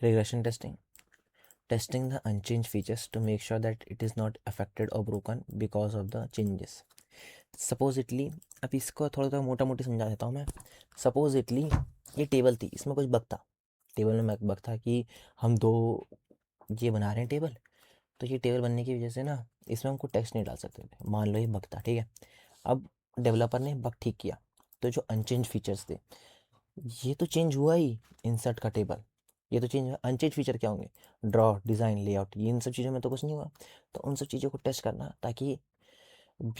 Regression testing. Testing the unchanged features to make sure that it is not affected or broken because of the changes. Supposedly, अब इसको थोड़ा थोड़ा मोटा मोटी समझा देता हूँ मैं. Supposedly ये टेबल थी, इसमें कुछ बग था. टेबल में बग था कि हम दो ये बना रहे हैं टेबल. तो ये टेबल बनने की वजह से ना इसमें हमको टेक्स्ट नहीं डाल सकते थे. मान लो ये बग था, ठीक है. अब डेवलपर ने बग ठीक किया. तो जो अनचेंज फीचर्स थे ये तो चेंज हुआ ही. इंसर्ट का टेबल ये तो चेंज हुआ. अनचेंज फीचर क्या होंगे? ड्रॉ, डिज़ाइन, लेआउट, ये इन सब चीज़ों में तो कुछ नहीं हुआ. तो उन सब चीज़ों को टेस्ट करना ताकि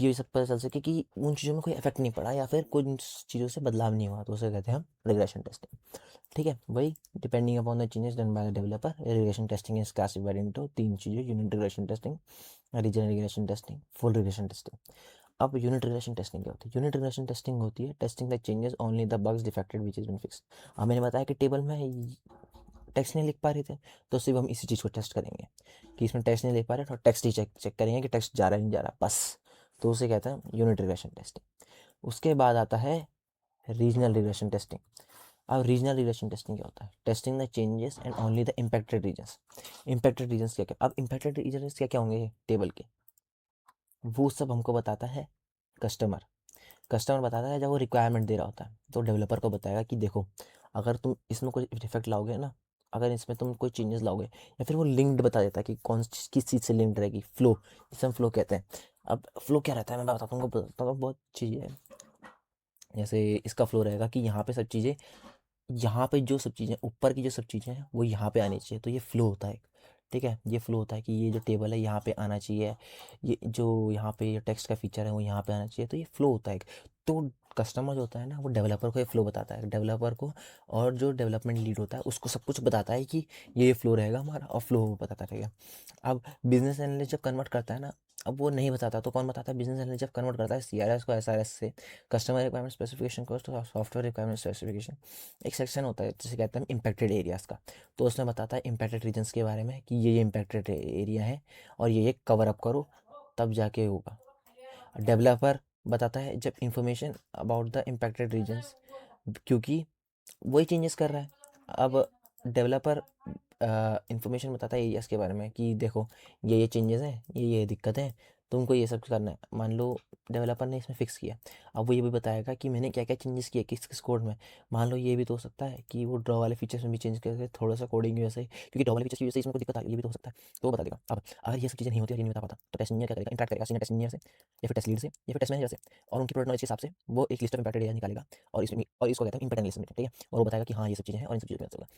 ये सब पता चल सके कि उन चीज़ों में कोई इफेक्ट नहीं पड़ा या फिर कुछ चीज़ों से बदलाव नहीं हुआ, तो उसे कहते हैं हम रिग्रेशन टेस्टिंग. ठीक है, वही depending upon the changes done by the developer. Regression testing is classified into तीन चीज़ें: unit regression testing, regional regression testing, full regression testing. अब यूनिट रिग्रेशन टेस्टिंग क्या होती है? यूनिट रिग्रेशन टेस्टिंग होती है testing the changes only the bugs defected which is been fixed. अब मैंने बताया कि टेबल में टेक्स्ट नहीं लिख पा रहे थे, तो सिर्फ हम इसी चीज़ को टेस्ट करेंगे कि इसमें टेक्स्ट नहीं लिख पा रहे, तो टेक्स्ट ही चेक चेक करेंगे कि टेक्स्ट जा रहा है नहीं जा रहा, बस. तो उसे कहते हैं यूनिट रिग्रेशन टेस्टिंग. उसके बाद आता है रीजनल रिग्रेशन टेस्टिंग. अब रीजनल रिग्रेशन टेस्टिंग क्या होता है? Testing the changes and only the impacted regions. Impacted regions क्या क्या? अब इम्पैक्टेड रीजन्स क्या क्या होंगे टेबल के? वो सब हमको बताता है कस्टमर. कस्टमर बताता है जब वो रिक्वायरमेंट दे रहा होता है, तो डेवलपर को बताएगा कि देखो, अगर तुम इसमें कोई डिफेक्ट लाओगे ना, अगर इसमें तुम कोई चेंजेस लाओगे, या फिर वो लिंक्ड बता देता है कि कौन किस चीज़ से लिंक्ड रहेगी. फ्लो, जिसे हम फ्लो कहते हैं. अब फ्लो क्या रहता है मैं बताता हूँ, बताता हूँ. बहुत चीज़ें है. जैसे इसका फ्लो रहेगा कि यहाँ पे सब चीज़ें, यहाँ पे जो सब चीज़ें ऊपर की जो सब चीज़ें हैं वो यहाँ पे आनी चाहिए, तो ये फ्लो होता है. ठीक है, ये फ्लो होता है कि ये जो टेबल है यहाँ पे आना चाहिए, ये जो यहाँ पे ये टेक्स्ट का फीचर है वो यहाँ पे आना चाहिए, तो ये फ्लो होता है. तो कस्टमर जो होता है ना, वो डेवलपर को ये फ्लो बताता है, डेवलपर को. और जो डेवलपमेंट लीड होता है उसको सब कुछ बताता है कि ये फ्लो रहेगा हमारा, और फ्लो बताता रहेगा. अब बिजनेस एनालिस्ट जब कन्वर्ट करता है ना, अब वो नहीं बताता तो कौन बताता है? बिजनेस एनालिस्ट जब कन्वर्ट करता है CRS को SRS से, कस्टमर रिक्वायरमेंट स्पेसिफिकेशन को सॉफ्टवेयर रिक्वायरमेंट स्पेसिफिकेशन. एक सेक्शन होता है जिसे कहते हैं इम्पैक्टेड एरियाज़ का. तो उसमें बताता है इम्पैक्टेड रीजन्स के बारे में कि ये इम्पैक्टेड एरिया है और ये कवर अप करो, तब जाके होगा. डेवलपर बताता है जब information about the impacted regions, क्योंकि वही चेंजेस कर रहा है. अब डेवलपर इंफॉर्मेशन बताता है एरियाज़ के बारे में कि देखो, ये चेंजेस हैं, ये दिक्कत है, तुमको ये सब करना है. मान लो डेवलपर ने इसमें फिक्स किया, अब वो ये भी बताएगा कि मैंने क्या क्या चेंजेस किए किस किस कोड में. मान लो ये भी तो हो सकता है कि वो ड्रॉ वाले फीचर्स में भी चेंज करके थोड़ा सा कोडिंग की वजह से, क्योंकि ड्रॉ वाले फीचर्स की वजह से इसमें कोई दिक्कत आ रही है, ये भी तो हो सकता है. तो वो बता देगा. अब अगर ये सब चीज़ें नहीं होती और ये नहीं बता पाता, तो टेस्ट इंजीनियर क्या करेगा? इंटरेक्ट करेगा सीनियर टेस्ट इंजीनियर से, या फिर टेस्ट लीड से, या फिर टेस्ट मैनेजर से, और उनकी प्रोडक्ट नॉलेज के हिसाब से वो एक लिस्ट ऑफ इंपैक्टेड एरिया निकालेगा, और इसको कहते हैं इंपैक्ट एनालिसिस. ठीक है, और वो बताएगा कि हाँ ये सब चीज़ें हैं और इन सब चीज़ों पे चल रहा है.